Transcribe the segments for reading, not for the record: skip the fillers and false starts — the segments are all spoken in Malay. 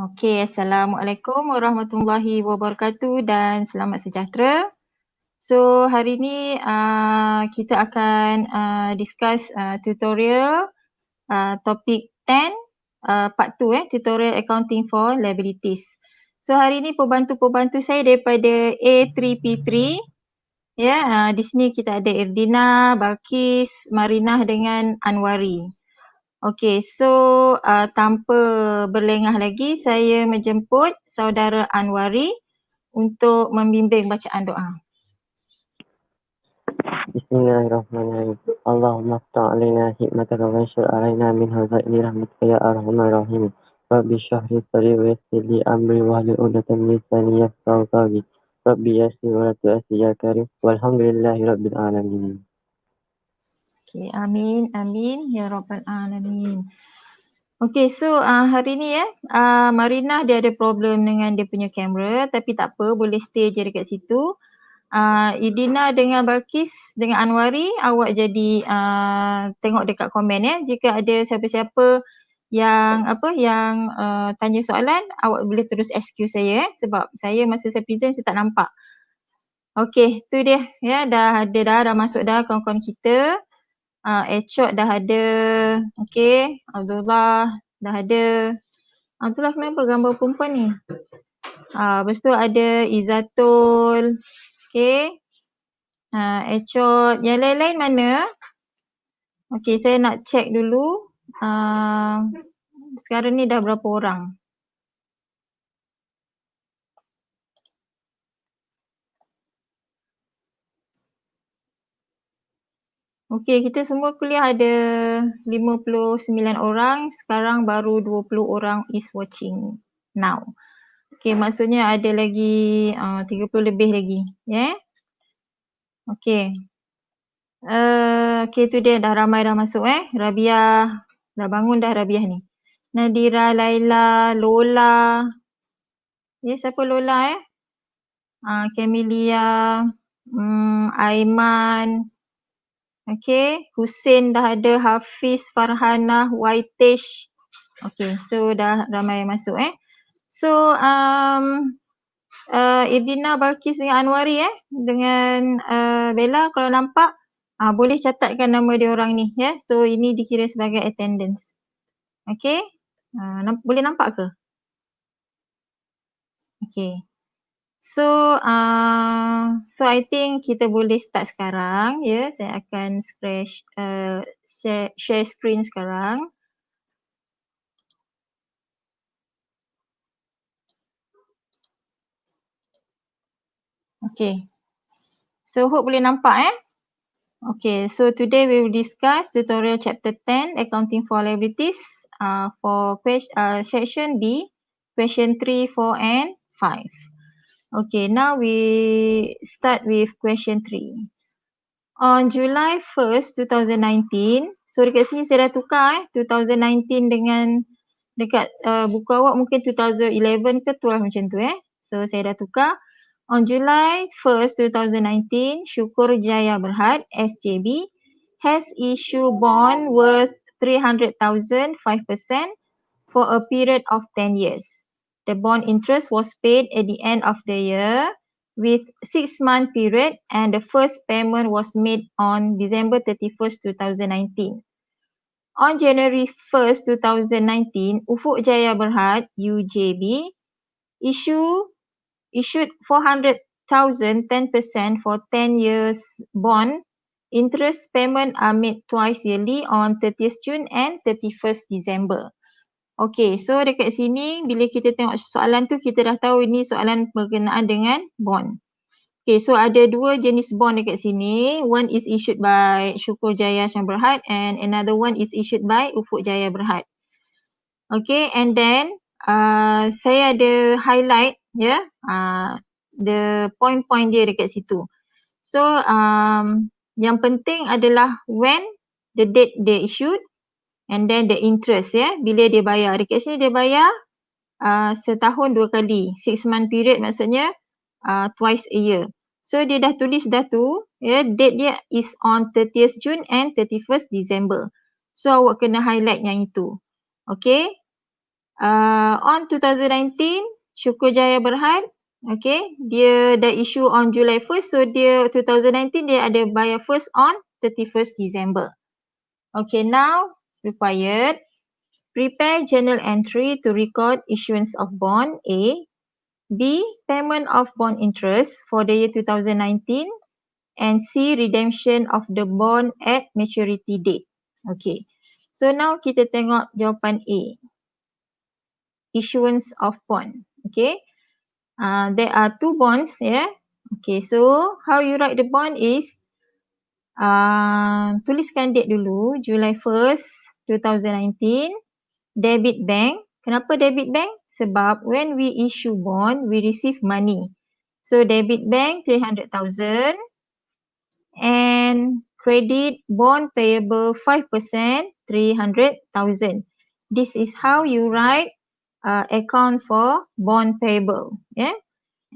Okey, Assalamualaikum warahmatullahi wabarakatuh dan selamat sejahtera. So, hari ni kita akan discuss tutorial topik 10 part 2 tutorial accounting for liabilities. So, hari ni pembantu-pembantu saya daripada A3P3. Ya, di sini kita ada Irdina, Balkis, Marinah dengan Anwari. Okey, so tanpa berlengah lagi, saya menjemput saudara Anwari untuk membimbing bacaan doa. Bismillahirrahmanirrahim. Allahumma aftah alaina hikmataka wa anshur alaina min hazaini rahmatika ya arhamar rahim. Rabbi shrah li sadri wa yassir li amri wahlul 'uqdatam min lisani yafqahu qawli. Rabbi yassir wa la tu'assir ya karim. Walhamdulillahi rabbil alamin. Okey, amin, amin ya rabbal alamin. Okey, so hari ni Marinah dia ada problem dengan dia punya kamera, tapi tak apa, boleh stay je dekat situ. Idina dengan Balkis dengan Anwari, awak jadi tengok dekat komen ya. Jika ada siapa-siapa yang tanya soalan, awak boleh terus SQ saya sebab saya masa saya present saya tak nampak. Okey, tu dia ya, dah masuk dah kawan-kawan kita. Echot dah ada. Okey, Abdullah dah ada. Abdullah kenapa gambar perempuan ni? Lepas tu ada Izatul. Okey. Echot. Yang lain-lain mana? Okey, saya nak check dulu. Sekarang ni dah berapa orang? Okey, kita semua kuliah ada 59 orang. Sekarang baru 20 orang is watching now. Okey, maksudnya ada lagi 30 lebih lagi. Ya. Yeah? Okey. Okey, tu dia dah ramai dah masuk Rabiah. Dah bangun dah Rabiah ni. Nadira, Laila, Lola. Ya, siapa Lola Camelia, Aiman. Okey, Hussein dah ada, Hafiz, Farhanah, Waitesh. Okey, so dah ramai masuk So, Irdina, Balkis dengan Anwari dengan Bella kalau nampak boleh catatkan nama dia orang ni ya. So ini dikira sebagai attendance. Okey. Boleh nampak ke? Okey. So I think kita boleh start sekarang ya. Saya akan share screen sekarang. Okey. So hope boleh nampak Okay, so today we will discuss tutorial chapter 10 accounting for liabilities for section B, question 3, 4 and 5. Okay, now we start with question 3. On July 1st, 2019, so dekat sini saya dah tukar 2019 dengan dekat buku awak mungkin 2011 ke 12 macam tu So saya dah tukar. On July 1st, 2019, Syukur Jaya Berhad, SJB, has issued bond worth 300,000, 5% for a period of 10 years. The bond interest was paid at the end of the year with 6-month period and the first payment was made on December 31st, 2019. On January 1st, 2019, Ufuk Jaya Berhad, UJB, issued 400,000, 10% for 10 years bond. Interest payment are made twice yearly on 30th June and 31st December. Okay, so dekat sini bila kita tengok soalan tu kita dah tahu ini soalan berkenaan dengan bond. Okay, so ada dua jenis bond dekat sini. One is issued by Syukur Jaya Syam Berhad and another one is issued by Ufuk Jaya Berhad. Okay, and then saya ada highlight the point-point dia dekat situ. So yang penting adalah when the date they issued and then the interest bila dia bayar. Dekat sini dia bayar setahun 2 kali. 6-month period maksudnya twice a year. So dia dah tulis dah tu date dia is on 30th June and 31st December. So awak kena highlight yang itu. Okay. On 2019, Syukur Jaya Berhad, okay, dia dah issue on July 1st, so dia 2019 dia ada bayar first on 31st December. Okay, now required, prepare journal entry to record issuance of bond A, B, payment of bond interest for the year 2019, and C, redemption of the bond at maturity date. Okay, so now kita tengok jawapan A. Issuance of bond. Okay, there are two bonds. Yeah. Okay, so how you write the bond is tuliskan date dulu, July 1st, 2019. Debit bank. Kenapa debit bank? Sebab when we issue bond, we receive money. So debit bank 300,000 and credit bond payable 5%, 300,000. This is how you write account for bond payable. Yeah.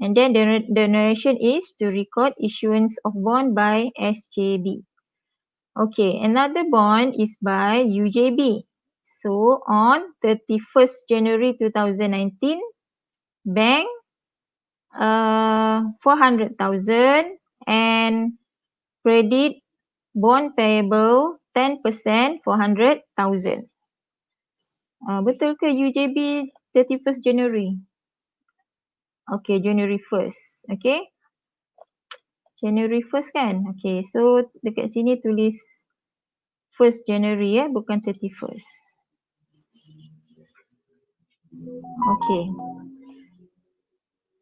And then the narration is to record issuance of bond by SJB. Okay, another bond is by UJB. So on 31st January 2019, bank 400,000 and credit bond payable 10%, 400,000. Betul ke UJB 31st January? Okay, January 1st. Okay. January 1st kan? Okay, so dekat sini tulis 1st January bukan 31st. Okay.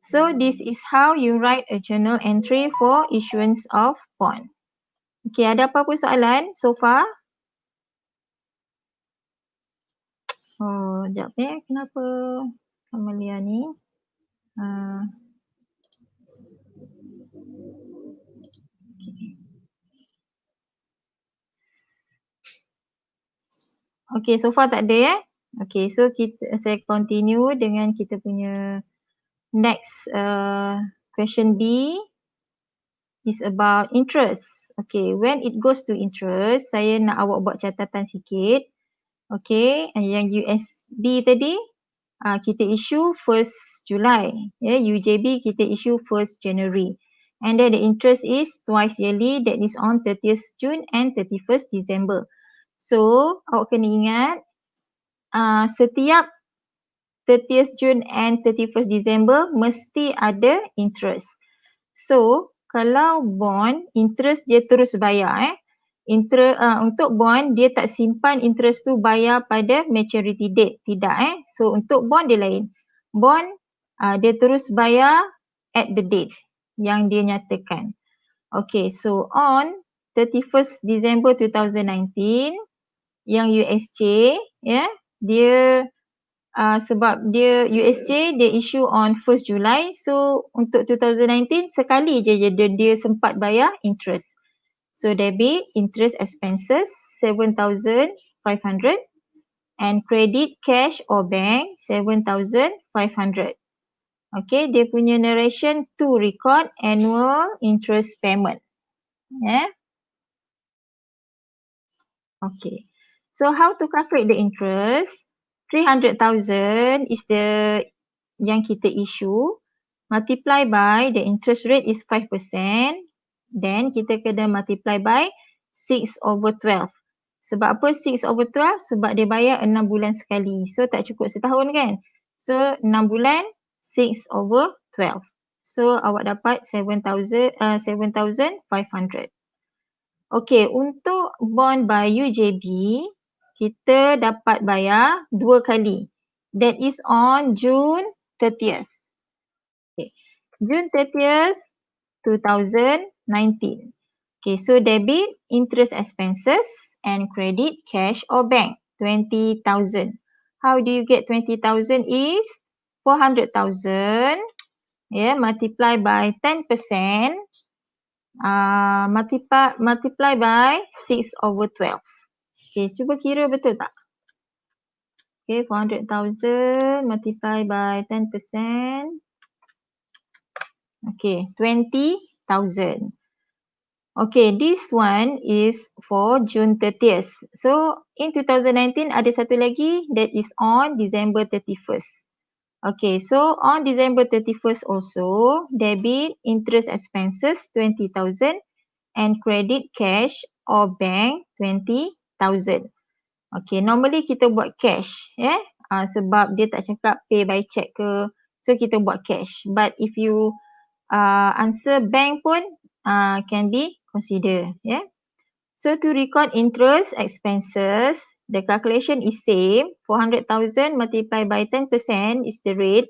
So this is how you write a journal entry for issuance of bond. Okay, ada apa-apa soalan so far? Oh, sekejap kenapa Kamalia ni? Okay, so far tak ada Okay, so saya continue dengan kita punya next question B is about interest. Okay, when it goes to interest, saya nak awak buat catatan sikit. Okay, yang USD tadi kita issue 1st July. UJB kita issue 1st January. And then the interest is twice yearly, that is on 30th June and 31st December. So, awak kena ingat setiap 30th June and 31st December mesti ada interest. So, kalau bond, interest dia terus bayar. Untuk bond, dia tak simpan interest tu bayar pada maturity date. Tidak. So, untuk bond dia lain. Bond, dia terus bayar at the date yang dia nyatakan. Okay, so on 31st December 2019, yang USJ, dia sebab dia USJ dia issue on 1st July, so untuk 2019 sekali je dia sempat bayar interest. So debit interest expenses 7,500 and credit cash or bank 7,500. Okay, dia punya narration to record annual interest payment. Okay, so how to calculate the interest? 300,000 is the yang kita issue, multiply by the interest rate is 5%, then kita kena multiply by 6/12. Sebab apa 6/12? Sebab dia bayar 6 bulan sekali. So tak cukup setahun kan? So 6 bulan 6/12. So awak dapat 7,500. Okay, untuk bond by UJB, kita dapat bayar 2 kali. That is on June 30th. Okay, June 30th, 2019. Okay, so debit interest expenses and credit cash or bank, 20,000. How do you get 20,000 is 400,000, multiply by 10%, multiply by 6/12. Okay, cuba kira betul tak? Okay, 400,000 multiply by 10%. Okay, 20,000. Okay, this one is for June 30th. So in 2019 ada satu lagi that is on December 31st. Okay, so on December 31st also, debit interest expenses 20,000 and credit cash or bank 20,000. Okay, normally kita buat cash, sebab dia tak cakap pay by check ke, so kita buat cash. But if you answer bank pun can be considered, So to record interest expenses, the calculation is same. 400,000 multiplied by 10% is the rate.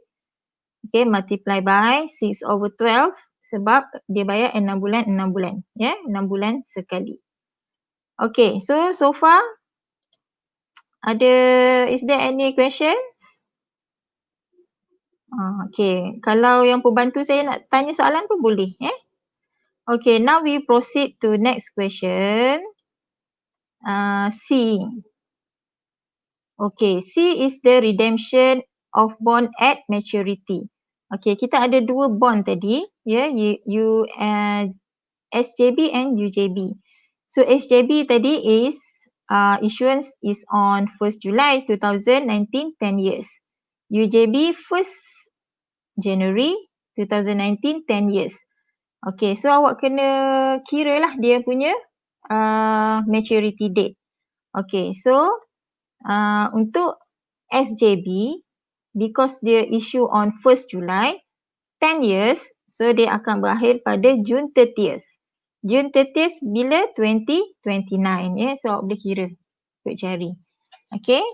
Okay, multiply by 6/12 sebab dia bayar 6 bulan, 6 bulan. 6 bulan sekali. Okay, so far is there any questions? Okay, kalau yang pembantu saya nak tanya soalan pun boleh. Okay, now we proceed to next question. C. Okay, C is the redemption of bond at maturity. Okay, kita ada dua bond tadi, SJB and UJB. So SJB tadi is issuance is on 1st July 2019, 10 years. UJB 1st January 2019, 10 years. Okay, so awak kena kira lah dia punya maturity date. Okay, so untuk SJB, because dia issue on 1st July, 10 years, so dia akan berakhir pada June 30th. June 30th bila? 2029, so awak boleh kira untuk cari. Okay.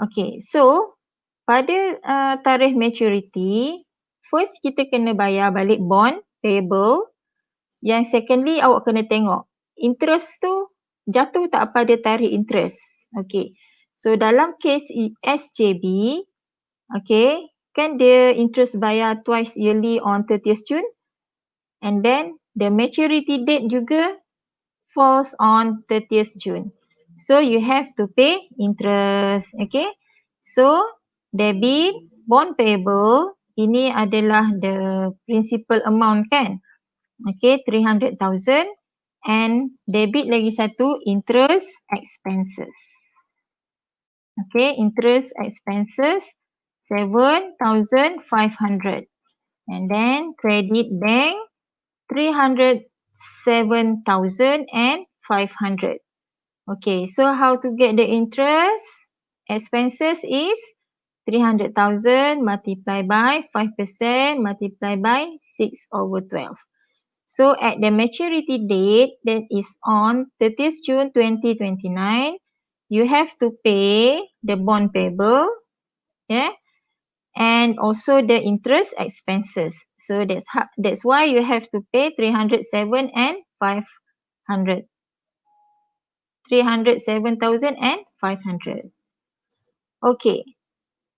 Okay, so pada tarikh maturity, first kita kena bayar balik bond payable. Yang secondly awak kena tengok interest tu jatuh tak pada tarikh interest. Okay, so dalam case SJB, okay, kan dia interest bayar twice yearly on 30th June, and then the maturity date juga falls on 30th June. So you have to pay interest. Okay, so debit bond payable, ini adalah the principal amount kan. Okay, 300,000, and debit lagi satu interest expenses. Okay, interest expenses 7,500, and then credit bank 307,500. Okay, so how to get the interest expenses is 300,000 multiplied by 5% multiplied by 6/12. So at the maturity date, that is on 30th June 2029, you have to pay the bond payable, and also the interest expenses. So that's why you have to pay 307,000 and 500. 307,500. Okay.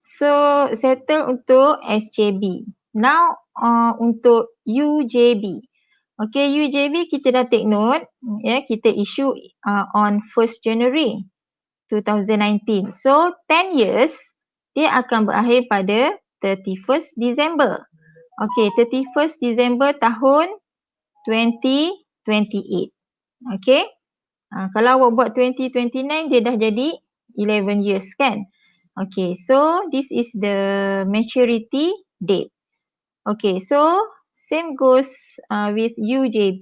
So settle untuk SJB. Now untuk UJB. Okay, UJB kita dah take note, kita issue on 1st January 2019. So 10 years dia akan berakhir pada 31st December. Okay, 31st December tahun 2028. Okay. Kalau awak buat 2029 dia dah jadi 11 years kan. Okay, so this is the maturity date. Okay, so same goes with UJB.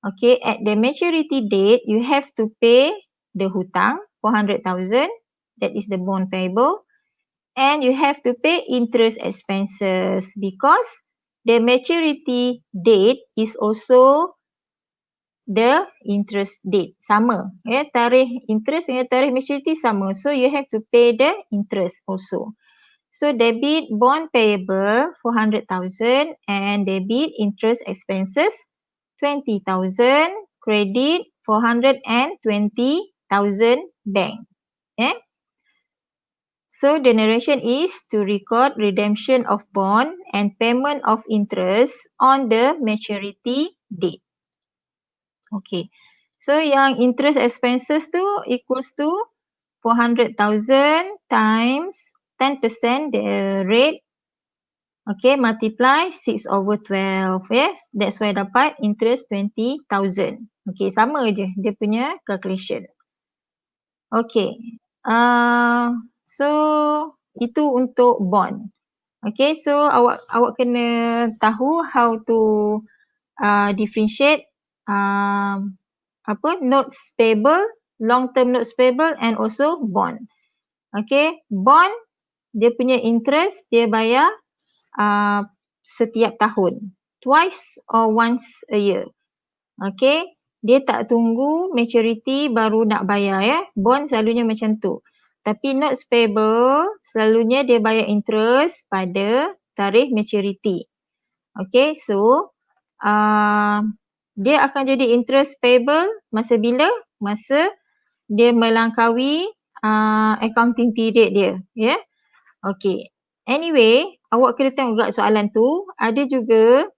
Okay, at the maturity date, you have to pay the hutang, 400,000. That is the bond payable. And you have to pay interest expenses because the maturity date is also the interest date. Sama. Tarikh interest dengan tarikh maturity sama. So you have to pay the interest also. So debit bond payable 400,000 and debit interest expenses 20,000, credit 420,000 bank. So the narration is to record redemption of bond and payment of interest on the maturity date. Okay. So yang interest expenses tu equals to 400,000 times 10% the rate Okay, multiply 6/12. Yes, that's why dapat interest 20,000. Okay, sama je dia punya calculation. Okay, so itu untuk bond. Okay, so awak kena tahu how to differentiate notes payable, long term notes payable and also bond. Okay, bond dia punya interest dia bayar setiap tahun, twice or once a year. Okay, dia tak tunggu maturity baru nak bayar ya. Bond selalunya macam tu. Tapi notes payable selalunya dia bayar interest pada tarikh maturity. Okay, so dia akan jadi interest payable masa bila? Masa dia melangkaui accounting period dia. Ya. Okay. Anyway, awak kena tengok juga soalan tu. Ada juga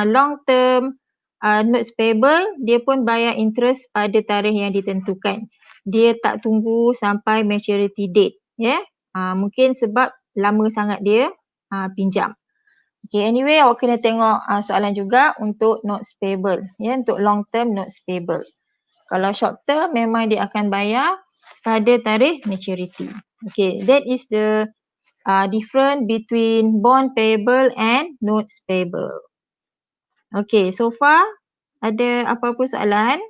long term notes payable, dia pun bayar interest pada tarikh yang ditentukan. Dia tak tunggu sampai maturity date. Ya. Mungkin sebab lama sangat dia pinjam. Okay, anyway awak kena tengok soalan juga untuk notes payable. Ya, untuk long term notes payable. Kalau short term memang dia akan bayar pada tarikh maturity. Okay, that is the difference between bond payable and notes payable. Okay, so far ada apa-apa soalan?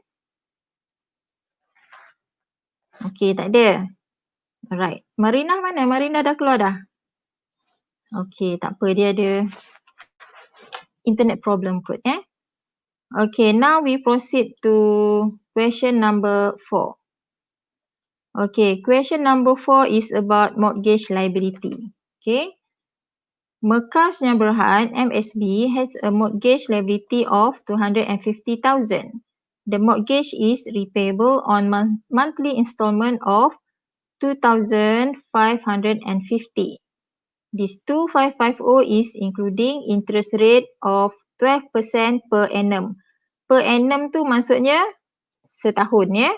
Okay, tak ada. Alright. Marina mana? Marina dah keluar dah? Okay, tak apa. Dia ada internet problem kot. Okay, now we proceed to question number 4. Okay, question number 4 is about mortgage liability. Okay. Mekarsnya Berhad, MSB, has a mortgage liability of 250,000. The mortgage is repayable on monthly installment of 2,550. This 2550 is including interest rate of 12% per annum. Per annum tu maksudnya setahun ya.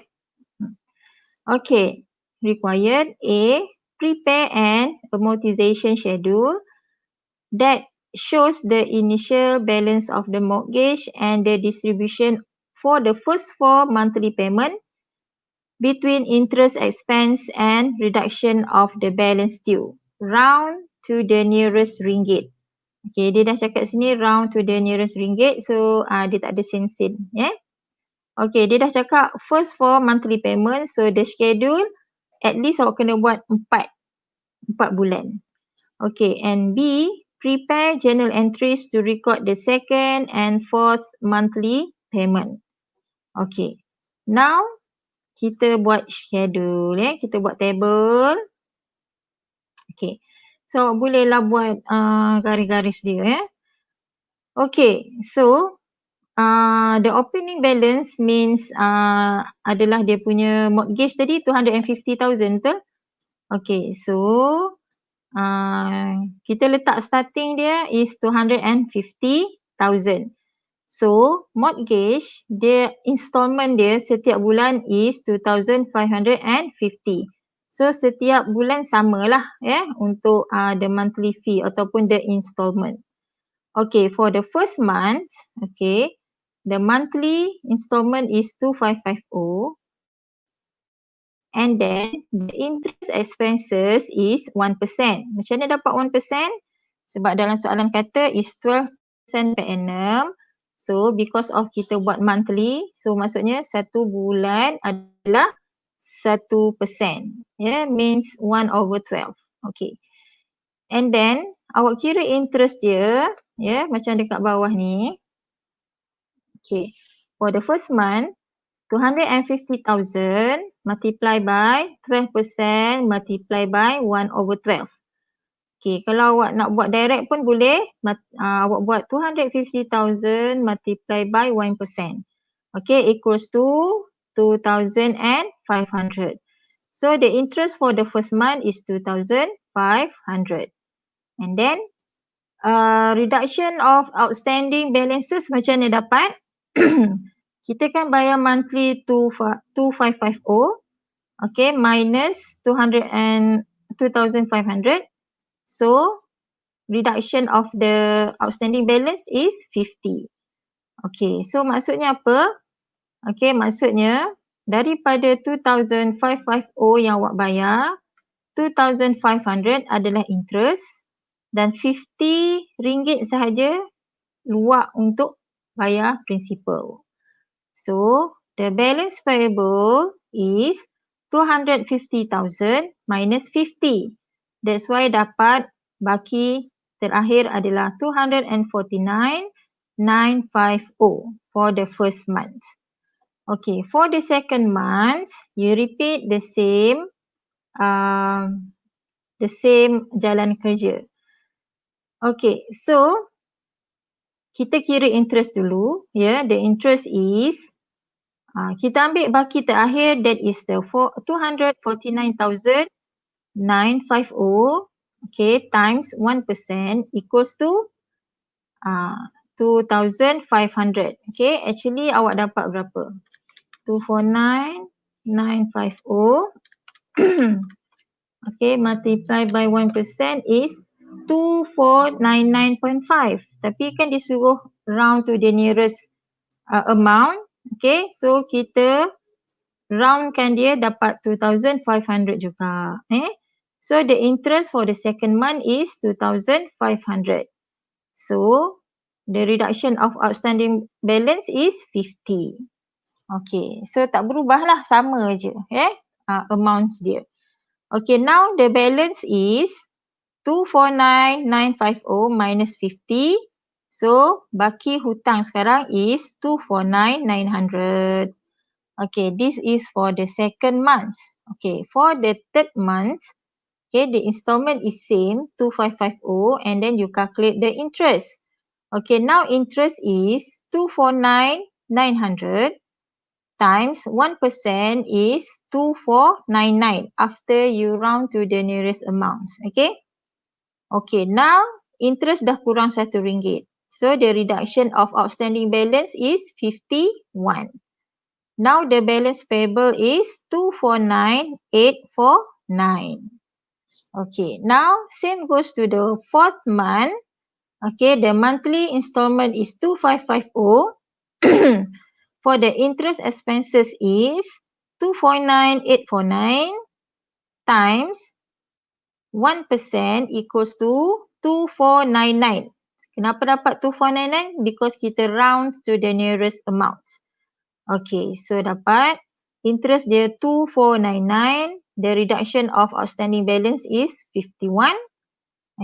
Okay. Required A. Prepare an amortization schedule that shows the initial balance of the mortgage and the distribution for the first 4 monthly payment between interest expense and reduction of the balance due. Round to the nearest ringgit. Okay, dia dah cakap sini round to the nearest ringgit. So, dia tak ada sen-sen. Okay, dia dah cakap first 4 monthly payment. So, the schedule at least awak kena buat 4 bulan. Okay, and B, prepare journal entries to record the second and fourth monthly payment. Okay, now kita buat schedule kita buat table. Okay, so bolehlah buat garis-garis dia Okay, so the opening balance means adalah dia punya mortgage tadi 250,000 betul? Okay, so kita letak starting dia is 250,000. So, mortgage, dia installment dia setiap bulan is 2,550. So, setiap bulan samalah untuk the monthly fee ataupun the installment. Okay, for the first month, okay, the monthly installment is 2,550. And then the interest expenses is 1%. Macam mana dapat 1%? Sebab dalam soalan kata is 12% per annum. So because of kita buat monthly, so maksudnya satu bulan adalah 1%. Means 1/12. Okay. And then awak kira interest dia, macam dekat bawah ni. Okay. For the first month, 250,000 multiply by 12% multiply by 1/12. Okay, kalau awak nak buat direct pun boleh. Awak buat 250,000 multiply by 1%. Okay, equals to 2,500. So, the interest for the first month is 2,500. And then, reduction of outstanding balances macam mana dapat? Kita kan bayar monthly 2,550. Okay, minus 2,500. So, reduction of the outstanding balance is 50. Okay, so maksudnya apa? Okay, maksudnya daripada 2,550 yang awak bayar, 2,500 adalah interest dan 50 ringgit sahaja luak untuk bayar principal. So, the balance payable is 250,000 minus 50. That's why dapat baki terakhir adalah 249,950 for the first month. Okay, for the second month, you repeat the same jalan kerja. Okay, so kita kira interest dulu. Yeah, the interest is kita ambil baki terakhir, that is the 249,950, okay, times 1% equals to 2,500. Okay, actually awak dapat berapa? 249,950 okay, multiply by 1% is 2,499.5. Tapi kan disuruh round to the nearest amount. Okay, so kita roundkan dia dapat 2,500 juga. So the interest for the second month is 2,500. So the reduction of outstanding balance is 50. Okay, so tak berubahlah, sama je amounts dia. Okay, now the balance is 249,950 minus 50. So baki hutang sekarang is 249,900. Okay, this is for the second month. Okay, for the third month, okay, the installment is same, 2,550, and then you calculate the interest. Okay, now interest is 249,900 times 1% is 2,499 after you round to the nearest amounts. Okay. Okay, now interest dah kurang RM1. So the reduction of outstanding balance is 51. Now the balance payable is 249,849. Okay, now same goes to the fourth month. Okay, the monthly installment is 2,550. For the interest expenses is 249,849 times 1% equals to 2,499. Kenapa dapat 2,499? Because kita round to the nearest amount. Okay, so dapat interest dia 2,499. The reduction of outstanding balance is 51.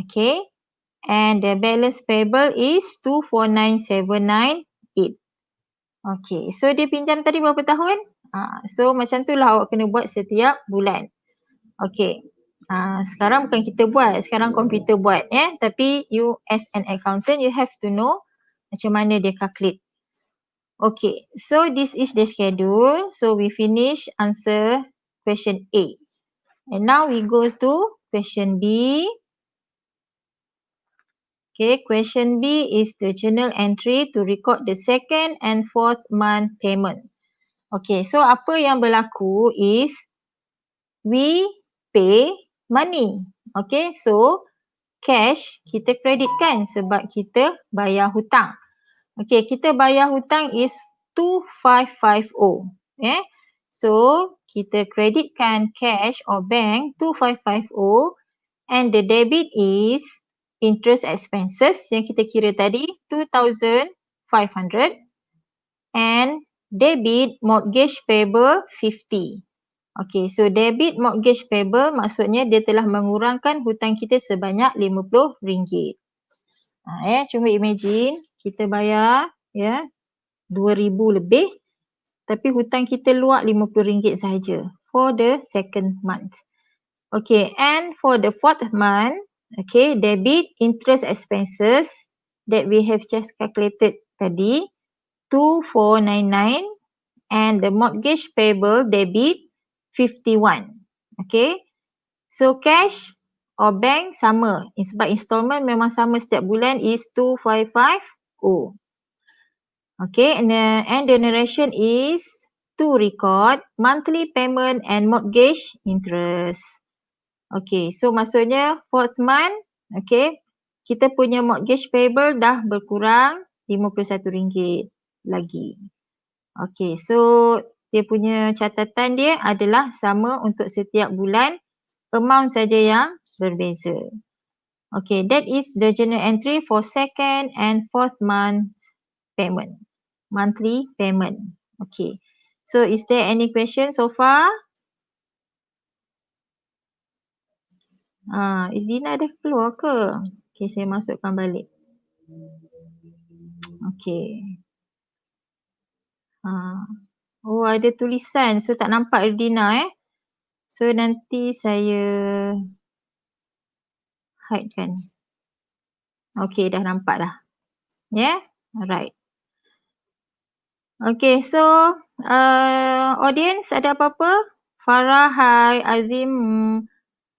Okay, and the balance payable is 2,49798. Okay, so dia pinjam tadi berapa tahun? So macam tu lah awak kena buat setiap bulan. Okay, sekarang bukan kita buat, sekarang komputer buat tapi you as an accountant you have to know macam mana dia calculate. Okay, so this is the schedule. So we finish answer question A. And now we go to question B. Okay, question B is the journal entry to record the second and fourth month payment. Okay, so apa yang berlaku is we pay money. Okay, so cash kita kreditkan sebab kita bayar hutang. Okay, kita bayar hutang is 2,550. So kita kreditkan cash or bank 2,550 and the debit is interest expenses yang kita kira tadi 2,500 and debit mortgage payable 50. Okay, so debit mortgage payable maksudnya dia telah mengurangkan hutang kita sebanyak RM50. Cuma imagine kita bayar RM2,000 lebih tapi hutang kita luak RM50 sahaja for the second month. Okay, and for the fourth month, okay, debit interest expenses that we have just calculated tadi 2,499 and the mortgage payable debit 51. Okay, so cash or bank sama sebab installment memang sama setiap bulan is 2,550. Okay, and the narration is to record monthly payment and mortgage interest. Okay, so maksudnya fourth month, okay, kita punya mortgage payable dah berkurang RM51 lagi. Okay, so dia punya catatan dia adalah sama untuk setiap bulan, amount saja yang berbeza. Okay, that is the journal entry for second and fourth month payment, monthly payment. Okay, so is there any question so far? Idina dah keluar ke? Okay, saya masukkan balik. Okay. Oh, ada tulisan. So, tak nampak Erdina So, nanti saya hide kan. Okay, dah nampak dah. Yeah? Alright. Okay, so audience ada apa-apa? Farah, Hai, Azim,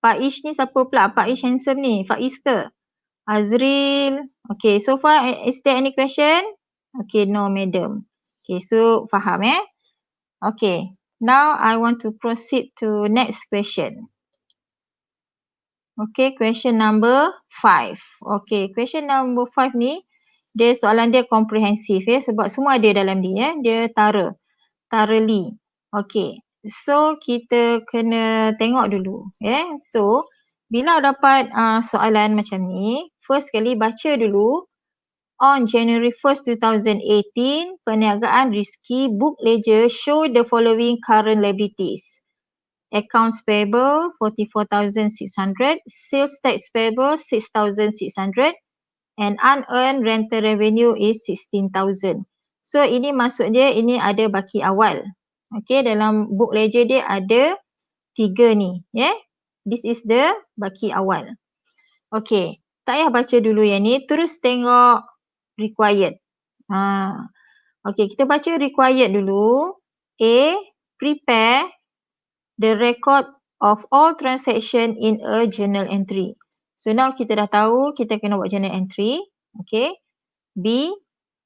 Pak Ish ni siapa pula? Pak Ish handsome ni. Faiz ke? Azril. Okay, so far is there any question? Okay, no madam. Okay, so faham Okay, now I want to proceed to next question. Okay, question number 5. Okay, question number 5 ni, dia soalan dia komprehensif sebab semua ada dalam dia dia thoroughly. Okay, so kita kena tengok dulu So, bila dapat soalan macam ni, first kali baca dulu. On January 1st, 2018, perniagaan Rizki book ledger show the following current liabilities. Accounts payable 44,600, sales tax payable 6,600 and unearned rental revenue is 16,000. So ini maksud dia ini ada baki awal. Okay, dalam book ledger dia ada 3 ni. This is the baki awal. Okay, tak payah baca dulu yang ni, terus tengok required. Okay, kita baca required dulu. A, prepare the record of all transaction in a journal entry. So now kita dah tahu kita kena buat journal entry. Okay. B,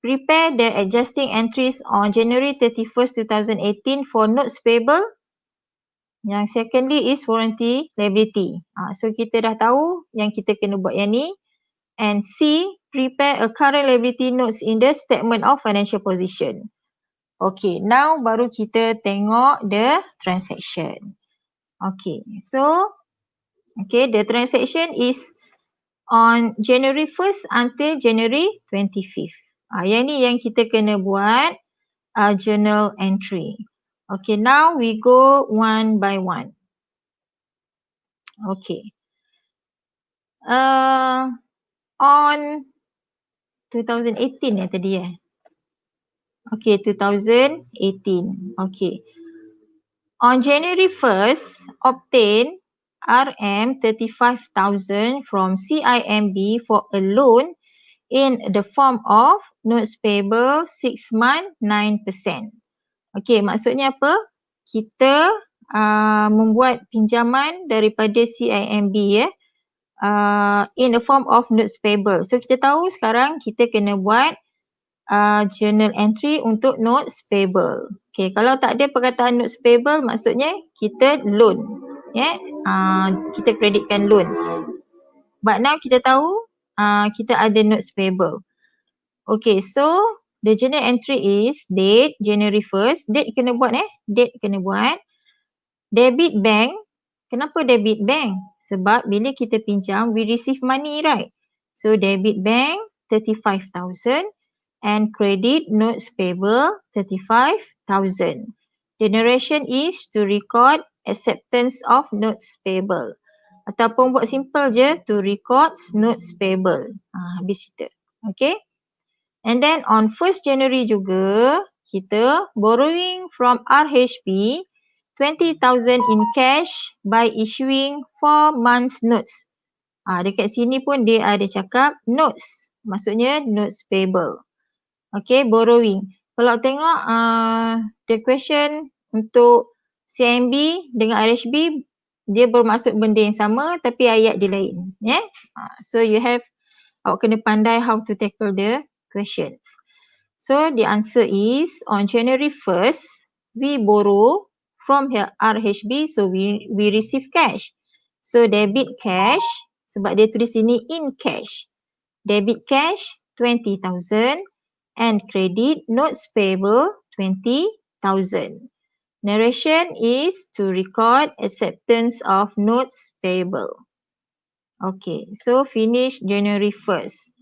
prepare the adjusting entries on January 31st, 2018 for notes payable. Yang secondly is warranty liability. So kita dah tahu yang kita kena buat yang ni. And C, prepare a current liability notes in the statement of financial position. Okay, now baru kita tengok the transaction. Okay, so the transaction is on January 1st until January 25th. Yang ni yang kita kena buat journal entry. Okay, now we go one by one. Okay. On 2018 tadi Okay, 2018. Okay. On January 1st, obtain RM 35,000 from CIMB for a loan in the form of notes payable 6 month 9%. Okay, maksudnya apa? Kita membuat pinjaman daripada CIMB in the form of notes payable. So kita tahu sekarang kita kena buat journal entry untuk notes payable. Okay, kalau tak ada perkataan notes payable maksudnya kita loan. Kita kreditkan loan. But now kita tahu kita ada notes payable. Okay, so the journal entry is date January 1st. Date kena buat Date kena buat. Debit bank. Kenapa debit bank? Sebab bila kita pinjam, we receive money, right? So debit bank 35,000 and credit notes payable 35,000. The narration is to record acceptance of notes payable. Ataupun buat simple je, to record notes payable. Habis cerita. Okay. And then on 1st January juga, kita borrowing from RHB 20,000 in cash by issuing 4 months notes. Dekat sini pun dia ada cakap notes. Maksudnya notes payable. Okay, borrowing. Kalau tengok the question untuk CIMB dengan RHB, dia bermaksud benda yang sama tapi ayat dia lain. So you have, awak kena pandai how to tackle the questions. So the answer is on January 1st, we borrow from RHB, so we receive cash. So debit cash, sebab dia tulis sini in cash. debit cash 20,000 and credit notes payable 20,000. Narration is to record acceptance of notes payable. Okay, so finish January 1st.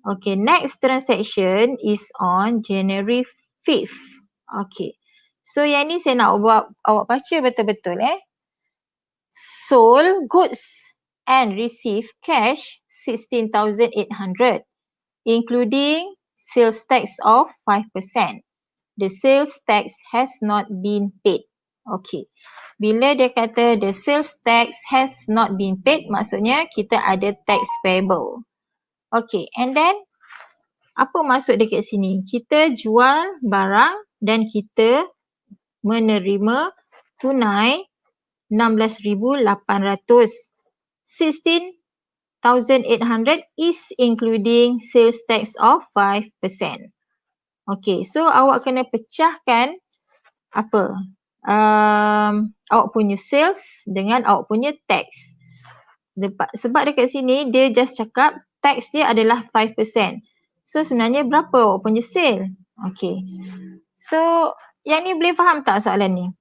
Okay, next transaction is on January 5th. Okay, so yang ni saya nak awak baca betul-betul Sold goods and receive cash 16,800, including sales tax of 5%. The sales tax has not been paid. Okay. Bila dia kata the sales tax has not been paid, maksudnya kita ada tax payable. Okay. And then, apa maksud dekat sini? Kita jual barang dan kita menerima tunai 16,800. 16,800 is including sales tax of 5%. Okay, so awak kena pecahkan apa? Awak punya sales dengan awak punya tax. Sebab dekat sini dia just cakap tax dia adalah 5%. So sebenarnya berapa awak punya sale? Okay. So yang ni boleh faham tak soalan ni?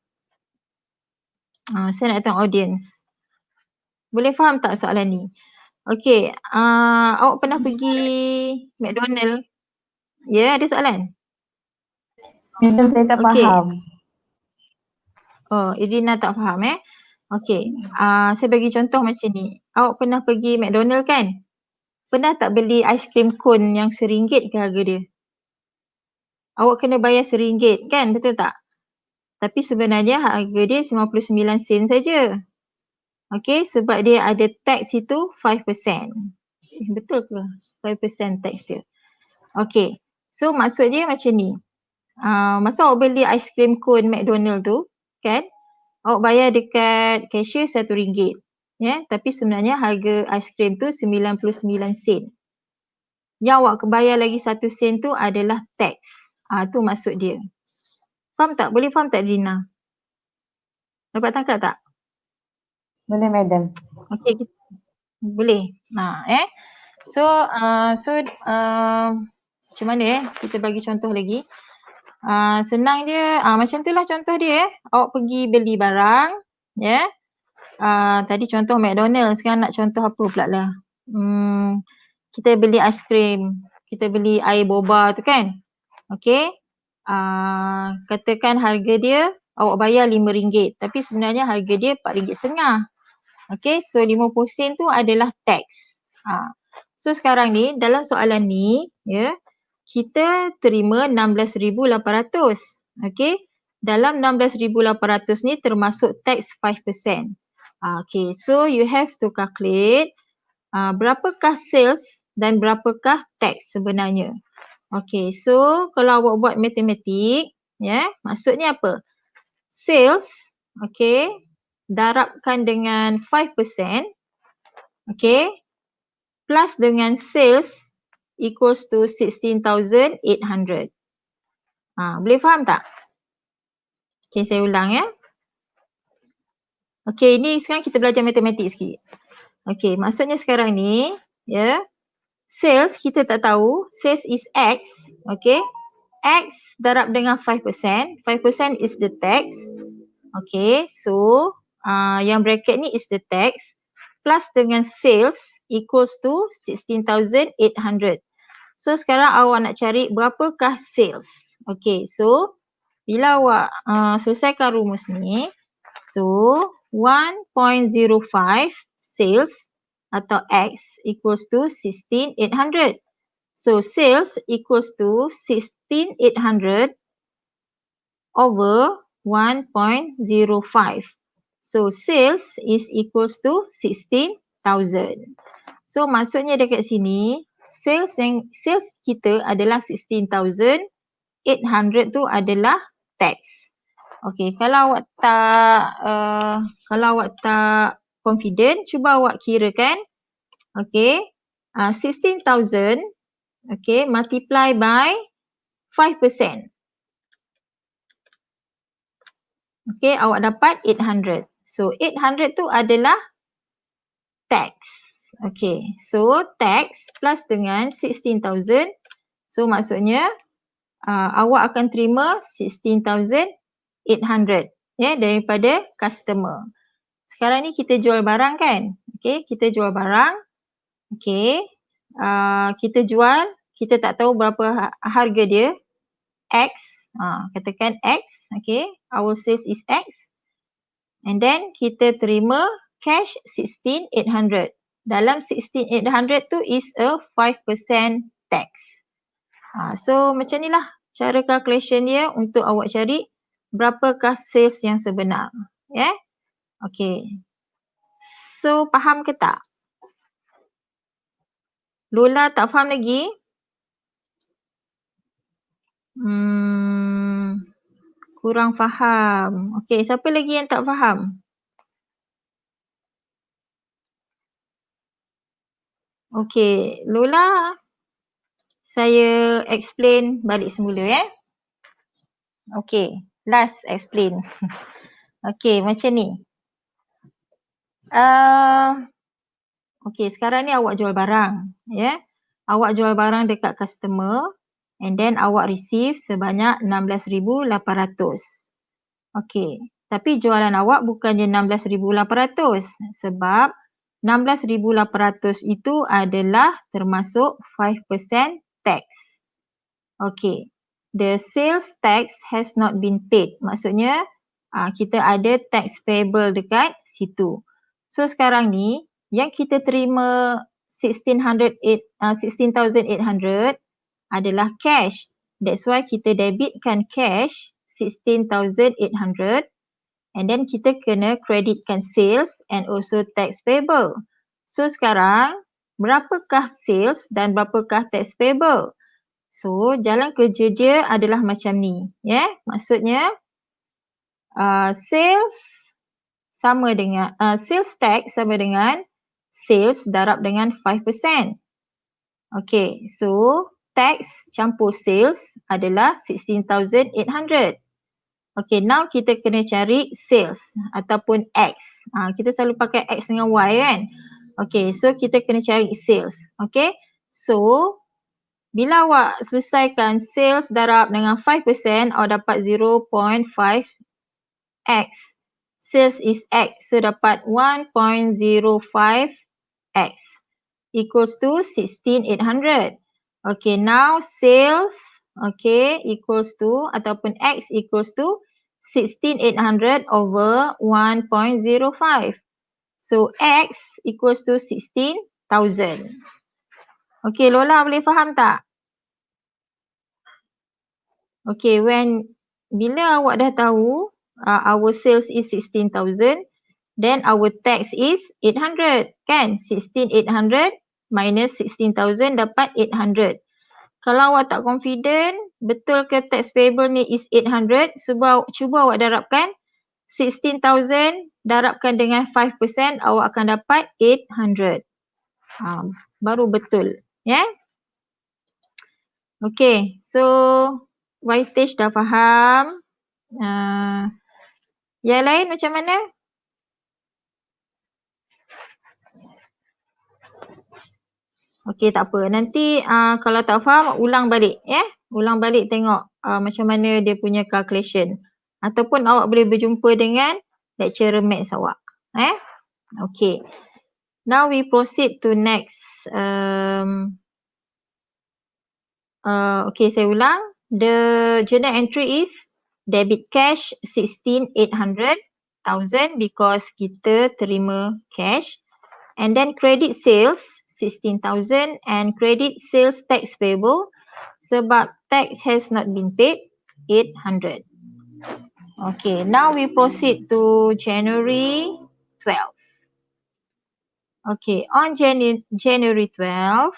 Saya nak tengok audience. Boleh faham tak soalan ni? Okay, awak pernah pergi McDonald? Ya, ada soalan? Madam, saya tak faham. Oh, Irina tak faham Okay, saya bagi contoh macam ni. Awak pernah pergi McDonald kan? Pernah tak beli aiskrim cone yang RM1 ke harga dia? Awak kena bayar RM1 kan, betul tak? Tapi sebenarnya harga dia 99 sen saja. Okay, sebab dia ada tax itu 5%. Betul ke? 5% tax dia. Okay, so maksud dia macam ni. Masa awak beli aiskrim cone McDonald tu, kan? Awak bayar dekat cashier RM1. Ya, tapi sebenarnya harga aiskrim tu 99 sen. Yang awak bayar lagi 1 sen tu adalah tax. Tu maksud dia. Faham tak? Boleh faham tak, Rina? Dapat tangkap tak? Boleh, Madam. Okey, boleh. So macam mana kita bagi contoh lagi. Senang dia, macam itulah contoh dia Awak pergi beli barang, ya. Tadi contoh McDonald, sekarang nak contoh apa pula lah. Kita beli aiskrim, kita beli air boba tu kan. Okey. Katakan harga dia awak bayar RM5, tapi sebenarnya harga dia RM4.50. Okey, so 50 sen tu adalah tax. So sekarang ni dalam soalan ni, ya, kita terima 16,800. Okey, dalam 16,800 ni termasuk tax 5%. Okay, so you have to calculate berapakah sales dan berapakah tax sebenarnya. Okay, so kalau awak buat matematik, ya, maksudnya apa? Sales, okay, darabkan dengan 5%, okay, plus dengan sales equals to 16,800. Boleh faham tak? Okay, saya ulang ya. Okay, ini sekarang kita belajar matematik sikit. Okay, maksudnya sekarang ni, ya, sales kita tak tahu, sales is X, okay. X darab dengan 5%, 5% is the tax. Okay, so yang bracket ni is the tax, plus dengan sales equals to 16,800. So sekarang awak nak cari berapakah sales. Okay, so bila awak selesaikan rumus ni, so 1.05 sales atau X equals to 16,800. So sales equals to 16,800 over 1.05. So sales is equals to 16,000. So maksudnya dekat sini sales kita adalah 16,800 tu adalah tax. Okey, kalau awak tak confident, cuba awak kirakan. Okey, 16,000 okay, multiply by 5%. Okay, awak dapat 800. So 800 tu adalah tax. Okay, so tax plus dengan 16,000. So maksudnya awak akan terima 16,800 daripada customer. Sekarang ni kita jual barang kan? Okay, kita jual barang. Okay, kita jual, kita tak tahu berapa harga dia. X, katakan X. Okay, our sales is X. And then kita terima cash 16,800. Dalam 16,800 tu is a 5% tax. So macam ni lah cara calculation dia untuk awak cari berapakah sales yang sebenar. Yeah? Okay. So faham ke tak? Lola tak faham lagi? Kurang faham. Okay, siapa lagi yang tak faham? Okay, Lola, saya explain balik semula Okay, last explain. Okay, macam ni. Okay, sekarang ni awak jual barang. Awak jual barang dekat customer and then awak receive sebanyak 16,800. Okay, tapi jualan awak bukannya 16,800 sebab 16,800 itu adalah termasuk 5% tax. Okay, the sales tax has not been paid. Maksudnya kita ada tax payable dekat situ. So sekarang ni yang kita terima 16,800 adalah cash. That's why kita debitkan cash 16,800 and then kita kena creditkan sales and also tax payable. So sekarang berapakah sales dan berapakah tax payable? So jalan kerja dia adalah macam ni. Maksudnya sales tax sama dengan sales darab dengan 5%. Okay, so tax campur sales adalah 16,800. Okay, now kita kena cari sales ataupun X. Kita selalu pakai X dengan Y kan? Okay, so kita kena cari sales. Okay, so bila awak selesaikan sales darab dengan 5%, awak dapat 0.5x. Sales is X, so dapat 1.05x equals to 16,800. Okay, now sales equals to ataupun X equals to 16,800 over 1.05. So X equals to 16,000. Okay, Lola boleh faham tak? Okay, bila awak dah tahu our sales is 16,000, then our tax is 800 kan? 16,800 minus 16,000 dapat 800. Kalau awak tak confident, betul ke tax payable ni is 800, cuba awak darabkan 16,000 darabkan dengan 5%, awak akan dapat 800. Baru betul. Okay, so Whitefish dah faham. Yang lain macam mana? Okay, tak apa. Nanti kalau tak faham, ulang balik. Ulang balik tengok macam mana dia punya calculation. Ataupun awak boleh berjumpa dengan lecturer maths awak. Okay. Now we proceed to next. Okay, saya ulang. The journal entry is debit cash 16,800,000 because kita terima cash. And then credit sales 16,000 and credit sales tax payable sebab tax has not been paid 800. Okay, now we proceed to January 12. Okay, on January 12,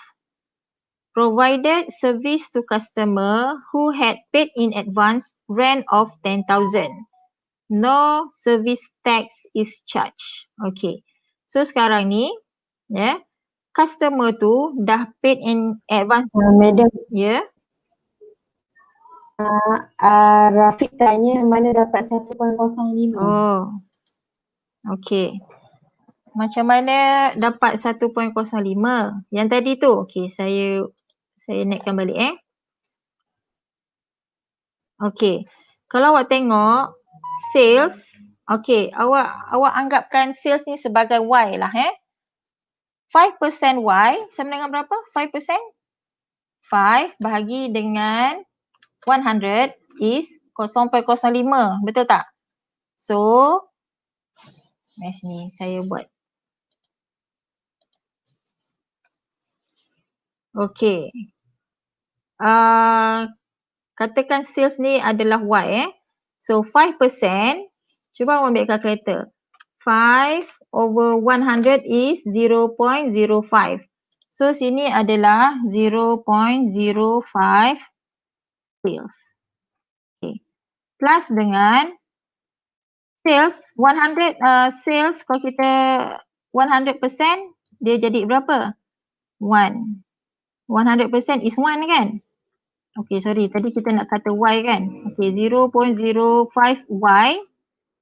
provided service to customer who had paid in advance rent of 10,000. No service tax is charged. Okay, so sekarang ni customer tu dah paid in advance. Madam, Rafiq tanya mana dapat 1.05. Oh, okay. Macam mana dapat 1.05? Yang tadi tu. Okey, saya naikkan balik Okey. Kalau awak tengok sales, okey, awak anggapkan sales ni sebagai Y lah 5% Y sama dengan berapa? 5%? 5 bahagi dengan 100 is 0.05. Betul tak? So, mari sini saya buat. Okey. Katakan sales ni adalah Y So 5%, cuba awak ambil kalkulator. 5 over 100 is 0.05. So sini adalah 0.05 sales. Okay. Plus dengan sales 100 sales kalau kita 100% dia jadi berapa? 1. 100% is 1 kan? Okay, sorry. Tadi kita nak kata Y kan? Okay, 0.05Y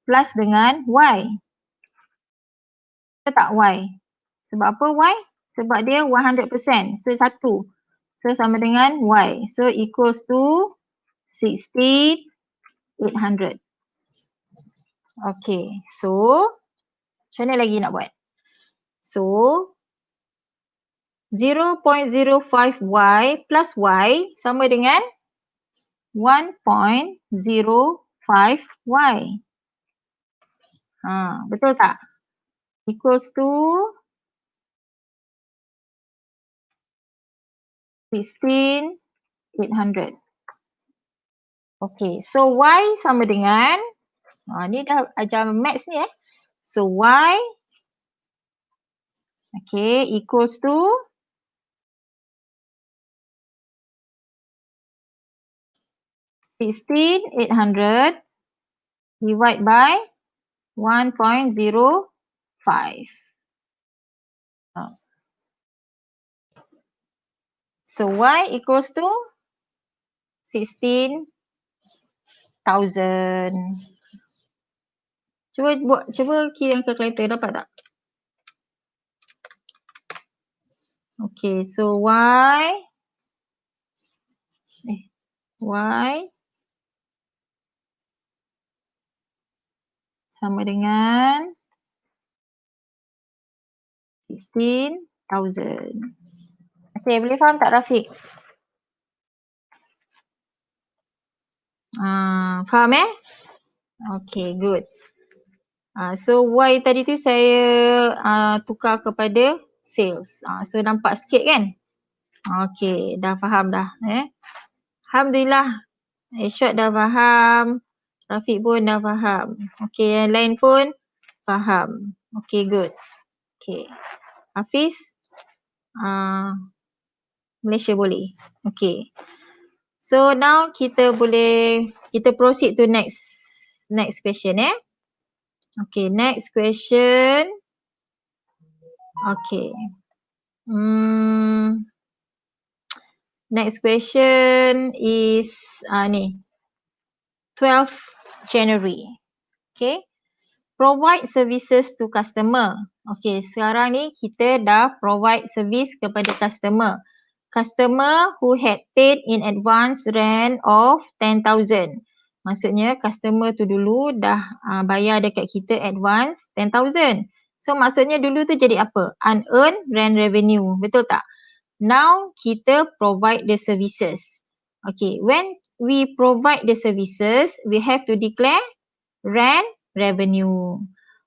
plus dengan Y. Betul tak Y? Sebab apa Y? Sebab dia 100%. So, 1. So, sama dengan Y. So, equals to 16,800. Okay, so macam mana lagi nak buat? So, 0.05Y plus Y sama dengan 1.05Y. Betul tak? Equals to 16,800. Okay, so Y sama dengan, ni dah ajar maths ni So Y, okay, equals to 16,800 divide by 1.05. So Y equals to 16,000. Cuba kira kalkulator dapat tak? Okay, so Y sama dengan 16,000. Okay, boleh faham tak Rafiq? Faham Okay, good. So Y tadi tu saya tukar kepada sales. So nampak sikit kan? Okay, dah faham dah. Alhamdulillah. Irsyad dah faham. Rafiq pun dah faham. Okay, yang lain pun faham. Okay, good. Okay. Hafiz? Malaysia boleh. Okay. So now kita proceed to next question Okay, next question. Okay. Next question is ni. 12 January. Okay. Provide services to customer. Okay, sekarang ni kita dah provide service kepada customer. Customer who had paid in advance rent of 10,000. Maksudnya customer tu dulu dah bayar dekat kita advance 10,000. So maksudnya dulu tu jadi apa? Unearned rent revenue. Betul tak? Now kita provide the services. Okay, when we provide the services, we have to declare rent revenue.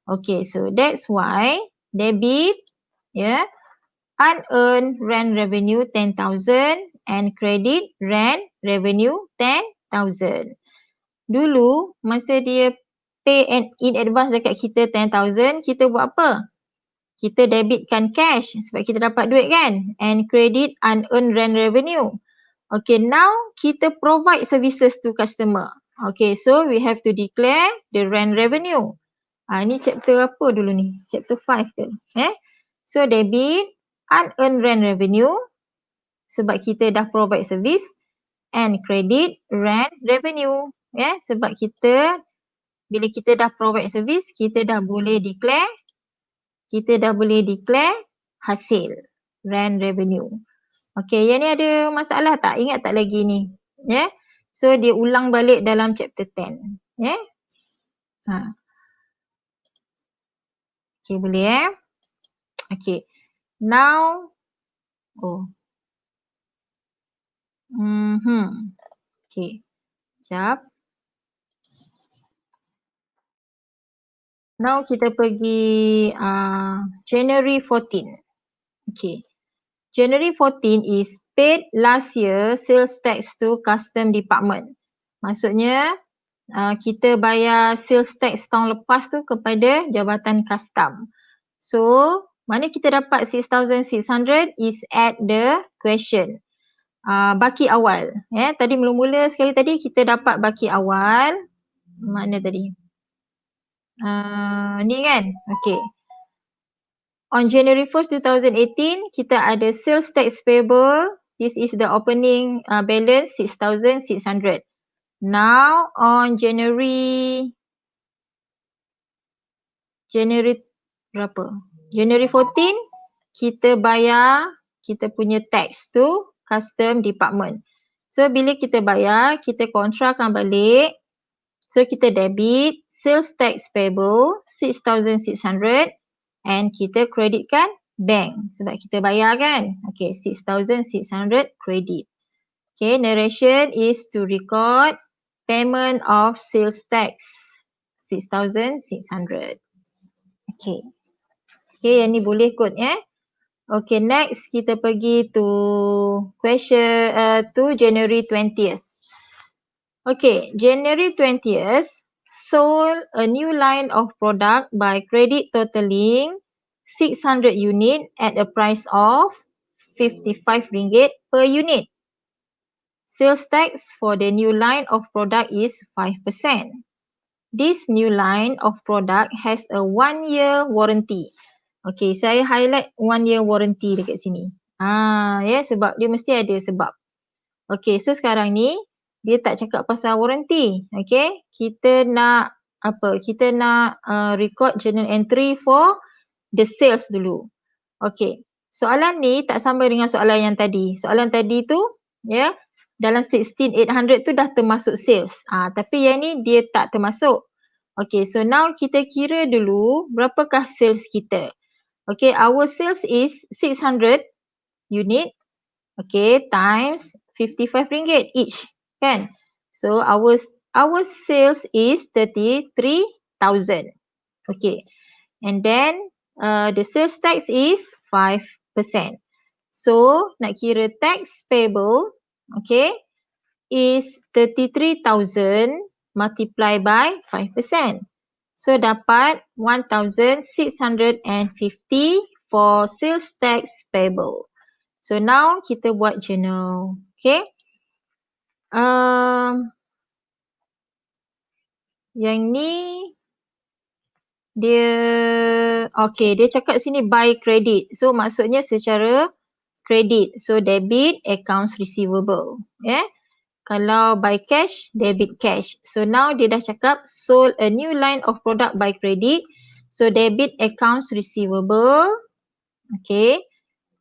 Okay, so that's why debit unearned rent revenue 10,000 and credit rent revenue 10,000. Dulu masa dia pay in advance dekat kita 10,000, kita buat apa? Kita debitkan cash sebab kita dapat duit kan, and credit unearned rent revenue. Okay, now kita provide services to customer. Okay, so we have to declare the rent revenue. Ni chapter apa dulu ni? Chapter 5 ke? So debit unearned rent revenue sebab kita dah provide service, and credit rent revenue sebab kita bila kita dah provide service, kita dah boleh declare kita dah boleh declare hasil rent revenue. Okey, yang ni ada masalah tak? Ingat tak lagi ni? Ya. Yeah? So dia ulang balik dalam chapter 10. Ya. Yeah? Ha. Okey, boleh Okey. Now Okey. Sekejap. Now kita pergi January 14. Okay. January 14 is paid last year sales tax to custom department. Maksudnya kita bayar sales tax tahun lepas tu kepada jabatan custom. So, mana kita dapat 6,600 is at the question. Baki awal. Tadi mula-mula sekali tadi kita dapat baki awal. Mana tadi? Ni kan? Okay. On January 1st, 2018, kita ada sales tax payable. This is the opening balance 6,600. Now on January berapa? January 14, kita bayar kita punya tax to custom department. So bila kita bayar, kita kontrakan balik. So kita debit sales tax payable 6,600 and kita kreditkan bank sebab kita bayar kan. Okay, 6,600 credit. Okay, narration is to record payment of sales tax 6,600. Okay. Okay, yang ni boleh kot Okay, next kita pergi to question to January 20th. Okay, January 20th sold a new line of product by credit totaling 600 unit at a price of 55 ringgit per unit. Sales tax for the new line of product is 5%. This new line of product has a 1-year warranty. Okay, saya highlight 1-year warranty dekat sini. Sebab dia mesti ada sebab. Okay, so sekarang ni dia tak cakap pasal warranty. Okay, kita nak Kita nak record journal entry for the sales dulu. Okay, soalan ni tak sama dengan soalan yang tadi. Soalan tadi tu, dalam 16,800 tu dah termasuk sales. Tapi yang ni dia tak termasuk. Okay, so now kita kira dulu berapakah sales kita. Okay, our sales is 600 unit. Okay, times 55 ringgit each, kan? So our sales is 33,000. Okay, and then the sales tax is 5%. So nak kira tax payable, okay, is 33,000 multiplied by 5%. So dapat 1,650 for sales tax payable. So now kita buat journal. Okay. Yang ni dia cakap sini by credit. So maksudnya secara credit. So debit accounts receivable. Kalau by cash, debit cash. So now dia dah cakap sold a new line of product by credit. So debit accounts receivable. Okay.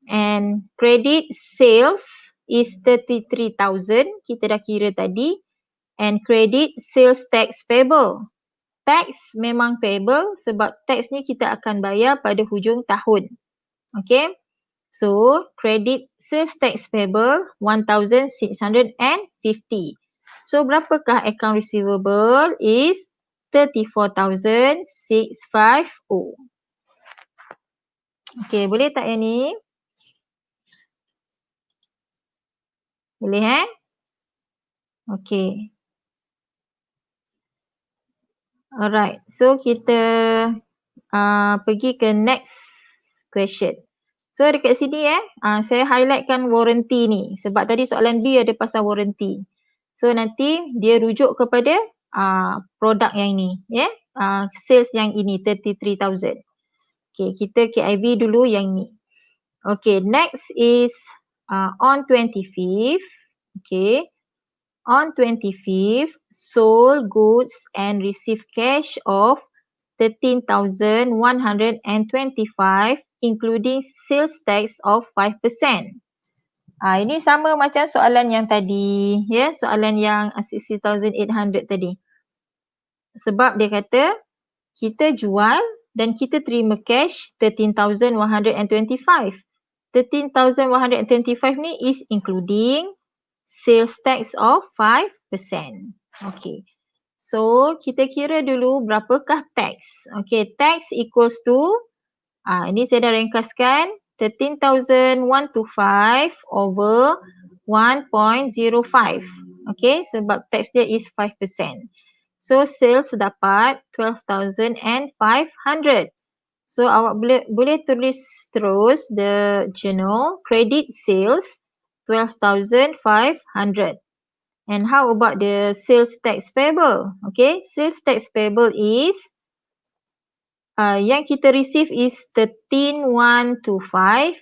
And credit sales is 33,000. Kita dah kira tadi. And credit sales tax payable. Tax memang payable sebab tax ni kita akan bayar pada hujung tahun. Okay. So, credit sales tax payable 1,650. So, berapakah account receivable is 34,650. Okay, boleh tak yang ni? Boleh Okay. Alright, so kita pergi ke next question. So dekat sini saya highlightkan warranty ni sebab tadi soalan B ada pasal warranty. So nanti dia rujuk kepada produk yang ini, sales yang ini 33,000. Okay, kita KIV dulu yang ni. Okay, next is on 25th. Okay, on 25th sold goods and received cash of 13,125 including sales tax of 5%. Ini sama macam soalan yang tadi, ya, soalan yang 60,800 tadi. Sebab dia kata kita jual dan kita terima cash 13,125. 13,125 ni is including sales tax of 5%. Okay. So, kita kira dulu berapakah tax. Okay, tax equals to, ini saya dah ringkaskan, 13,125 over 1.05. Okay, sebab tax dia is 5%. So, sales dapat 12,500. So, awak boleh tulis terus the journal credit sales 12,500. And how about the sales tax payable? Okay, sales tax payable is yang kita receive is 13,125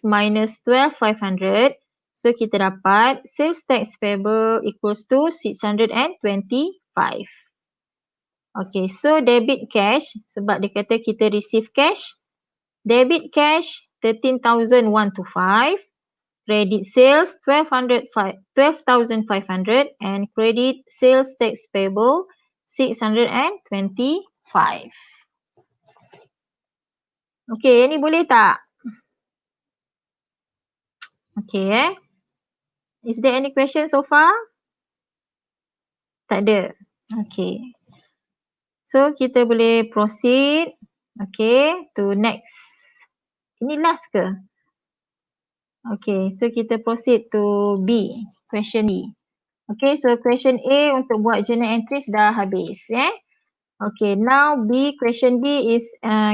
minus 12,500. So, kita dapat sales tax payable equals to 625. Okay, so debit cash, sebab dia kata kita receive cash. Debit cash 13,125. Credit sales 12,500 and credit sales tax payable 625. Okay, ni boleh tak? Okay, Is there any question so far? Tak ada. Okay. So, kita boleh proceed. Okay, to next. Ini last ke? Okay, so kita proceed to B, question B. Okay, so question A untuk buat journal entries dah habis. Okay, now B, question B is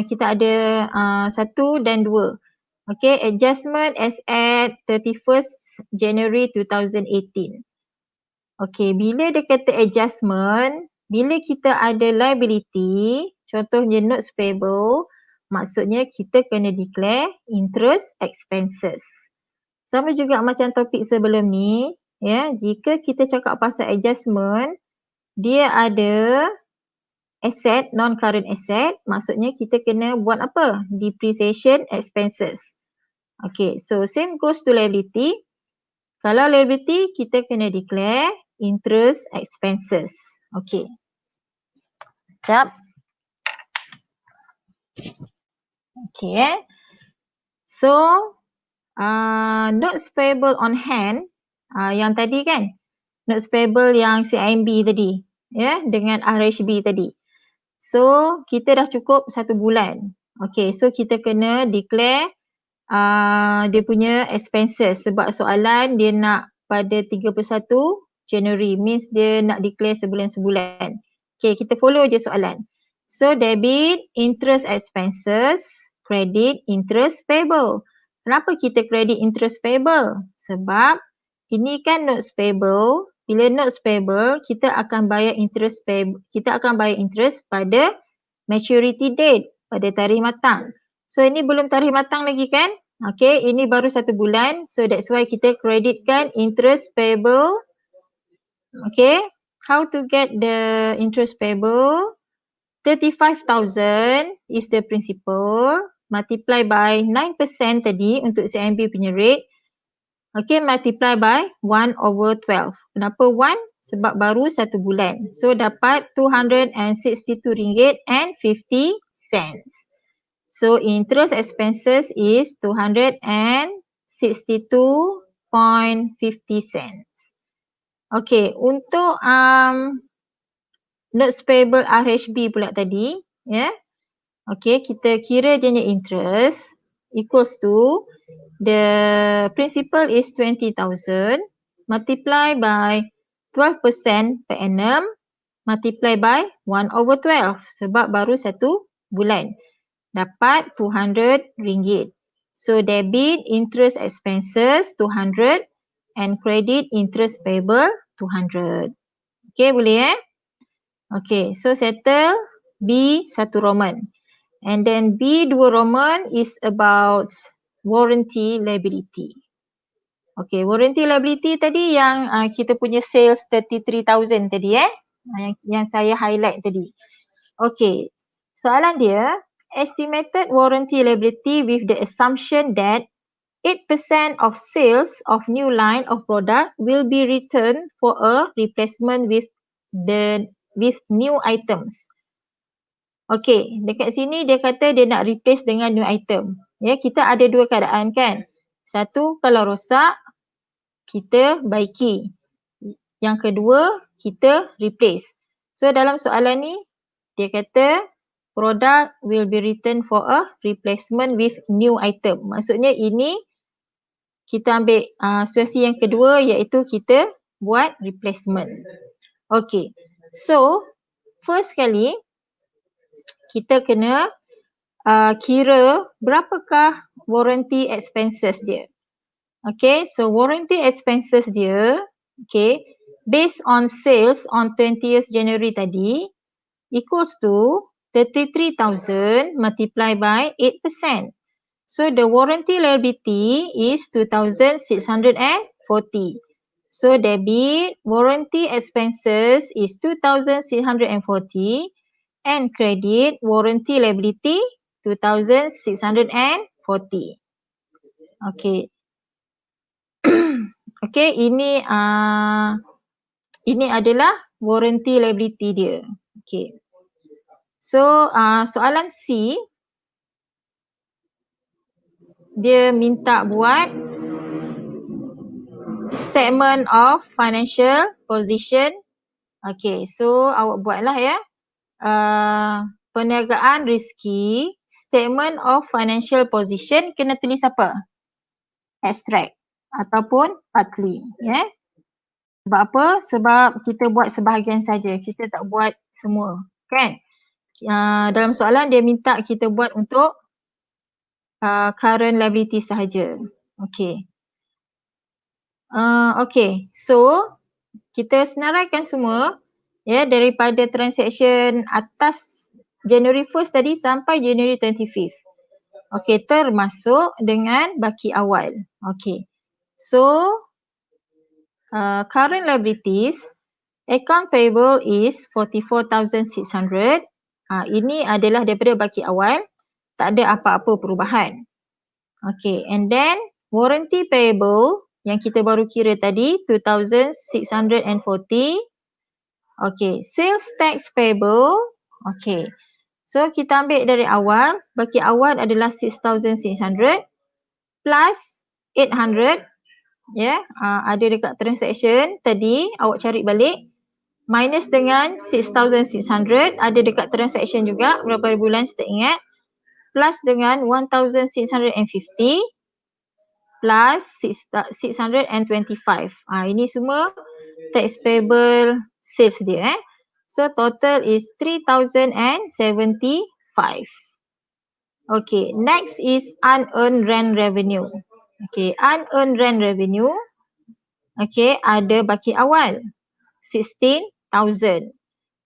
kita ada 1 dan 2. Okay, adjustment as at 31st January 2018. Okay, bila dia kata adjustment, bila kita ada liability, contohnya notes payable, maksudnya kita kena declare interest expenses. Sama juga macam topik sebelum ni, ya, jika kita cakap pasal adjustment, dia ada asset, non-current asset, maksudnya kita kena buat apa? Depreciation expenses. Okay, so same goes to liability. Kalau liability, kita kena declare interest expenses. Okay. Sekejap. Okay, So, notes payable on hand, yang tadi kan, notes payable yang CIMB tadi, ya, dengan RHB tadi. So, kita dah cukup 1 bulan. Okay, so kita kena declare dia punya expenses sebab soalan dia nak pada 31 January, means dia nak declare sebulan-sebulan. Okay, kita follow je soalan. So, debit interest expenses, credit interest payable. Kenapa kita credit interest payable? Sebab ini kan notes payable. Bila notes payable, kita akan bayar interest payable. Kita akan bayar interest pada maturity date, pada tarikh matang. So ini belum tarikh matang lagi kan? Okay, ini baru 1 bulan. So that's why kita creditkan interest payable. Okay, how to get the interest payable? 35,000 is the principal, multiply by 9% tadi untuk CIMB punya rate. Okay, multiply by 1/12. Kenapa 1? Sebab baru 1 bulan. So, dapat RM262.50. So, interest expenses is RM262.50. Okay, untuk notes payable RHB pula tadi, ya. Okay, kita kira dia punya interest equals to the principal is 20,000 multiply by 12% per annum multiply by 1/12 sebab baru 1 bulan. Dapat RM200. So, debit interest expenses 200 and credit interest payable 200. Okay, boleh Okay, so settle B1 Roman. And then B2 Roman is about warranty liability. Okay, warranty liability tadi yang kita punya sales 33,000 tadi yang saya highlight tadi. Okay, Soalan dia, estimated warranty liability with the assumption that 8% of sales of new line of product will be returned for a replacement with new items. Okey, dekat sini dia kata dia nak replace dengan new item. Ya, kita ada dua keadaan kan. Satu, kalau rosak, kita baiki. Yang kedua, kita replace. So dalam soalan ni, dia kata product will be returned for a replacement with new item. Maksudnya ini kita ambil situasi yang kedua iaitu kita buat replacement. Okay, so first kali kita kena kira berapakah warranty expenses dia. Okay, so warranty expenses dia, okay, based on sales on 20th January tadi equals to 33,000 multiplied by 8%. So the warranty liability is 2,640. So debit warranty expenses is 2,640 and credit warranty liability 2,640. Okay. Okay, ini adalah warranty liability dia. Okay. So soalan C, dia minta buat statement of financial position. Okay, so awak buatlah ya. Perniagaan rezeki, statement of financial position kena tulis apa? Abstract ataupun partly. Ya. Sebab apa? Sebab kita buat sebahagian saja, kita tak buat semua. Kan? Dalam soalan dia minta kita buat untuk current liability sahaja. Okay. Okay, so kita senaraikan semua ya daripada transaction atas January 1st tadi sampai January 25th. Okay, termasuk dengan baki awal. Okay, so current liabilities, account payable is 44,600. Ini adalah daripada baki awal, tak ada apa-apa perubahan. Okay, and then warranty payable yang kita baru kira tadi 2,640. Okay, sales tax payable. Okay, so kita ambil dari awal, baki awal adalah 6,600 plus 800. Ya, ada dekat transaction tadi, awak cari balik. Minus dengan 6,600, ada dekat transaction juga, berapa bulan saya tak ingat. Plus dengan 1,650. Plus 625. Ini semua tax payable sales dia. So total is 3,075. Okay, next is unearned rent revenue. Okay, unearned rent revenue. Okay, ada baki awal 16,000.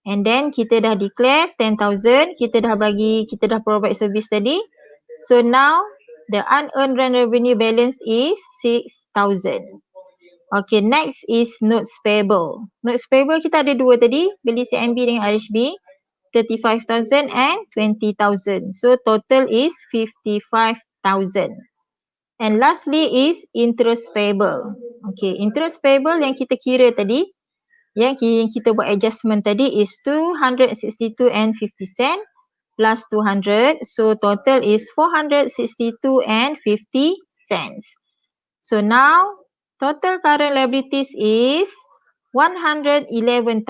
And then kita dah declare 10,000, kita dah provide service tadi. So now the unearned rent revenue balance is 6,000. Okay, next is notes payable. Notes payable kita ada dua tadi, beli CMB dengan RHB, 35,000 and 20,000. So total is 55,000. And lastly is interest payable. Okay, interest payable yang kita kira tadi, yang kita buat adjustment tadi is 262 and 50 cent. Plus 200, so total is 462 and 50 cents. So now total current liabilities is 111,777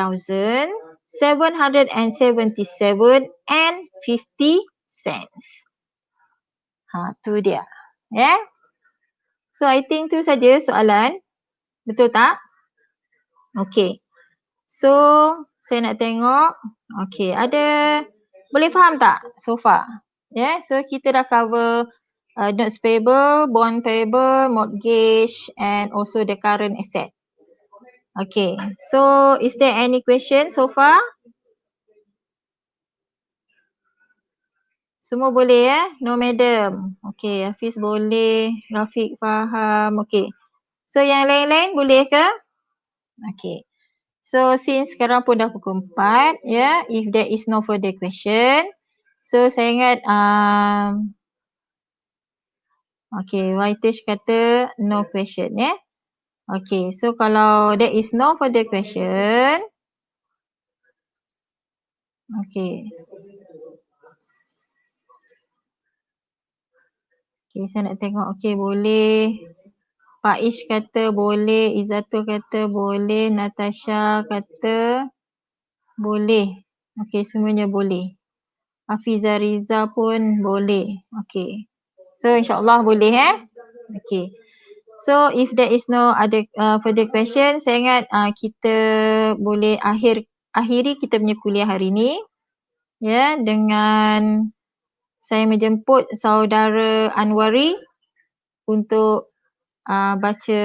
and 50 cents. Tu dia. Ya. Yeah? So I think tu saja soalan. Betul tak? Okay. So saya nak tengok. Okay, ada boleh faham tak so far? Yeah, so kita dah cover notes payable, bond payable, mortgage and also the current asset. Okay, so is there any question so far? Semua boleh ya? No madam. Okay, Hafiz boleh, Rafiq faham. Okay, so yang lain-lain boleh ke? Okay. So since sekarang pun dah pukul 4, ya, if there is no further question, So saya ingat okay, Whitish kata no question Okay, so kalau there is no further question, okay. Okay, saya nak tengok. Okay, boleh. Pak Ish kata boleh. Izzatul kata boleh. Natasha kata boleh. Okay, semuanya boleh. Hafiza Riza pun boleh. Okay. So, insyaAllah boleh Okay. So, if there is no other further question, saya ingat kita boleh akhiri kita punya kuliah hari ni. Ya, dengan saya menjemput saudara Anwari untuk baca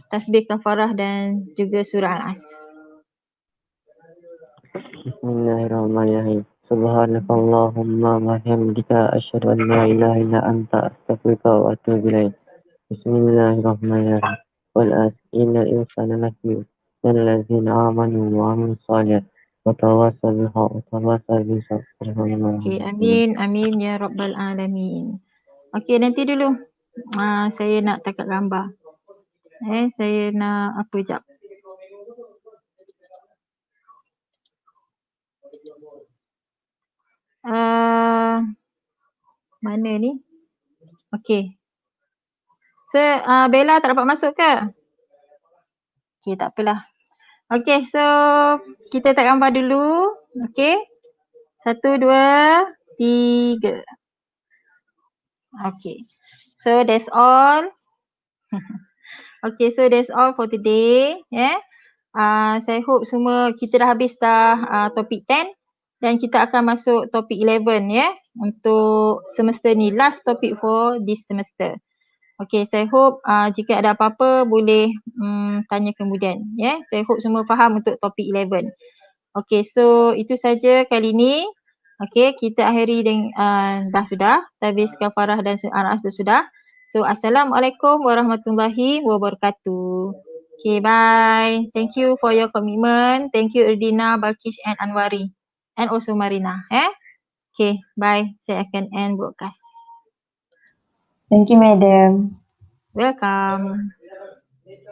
tasbih kafarah dan juga surah Al-As. Bismillahirrahmanirrahim. Subhanakallahumma wa bihamdika asyhadu an la ilaha illa anta astaghfiruka wa atubu ilaik. Bismillahirrahmanirrahim. Wal as innal insana lafi dan allazina amanu wa amilus shalihat wa tawassaw bil haqq wa tawassaw bis sabr. Okay, amin, amin ya rabbal alamin. Okay, nanti dulu. Saya nak takat gambar. Saya nak apa jap. Mana ni? Okay. So, Bella tak dapat masuk ke? Okay, tak apalah. Okay, so kita tak gambar dulu. Okay. 1, 2, 3. Okay. So, that's all. Okay, so that's all for today. Saya hope semua kita dah habis topik 10 dan kita akan masuk topik 11 untuk semester ni, last topic for this semester. Okay, saya hope jika ada apa-apa boleh tanya kemudian. Saya hope semua faham untuk topik 11. Okay, so itu saja kali ni. Okay, kita akhiri dengan dah sudah. Tasbih kafarah dan Al-As sudah. So, Assalamualaikum warahmatullahi wabarakatuh. Okay, bye. Thank you for your commitment. Thank you Erdina, Balkish and Anwari. And also Marina. Okay, bye. Saya akan end broadcast. Thank you, Madam. Welcome.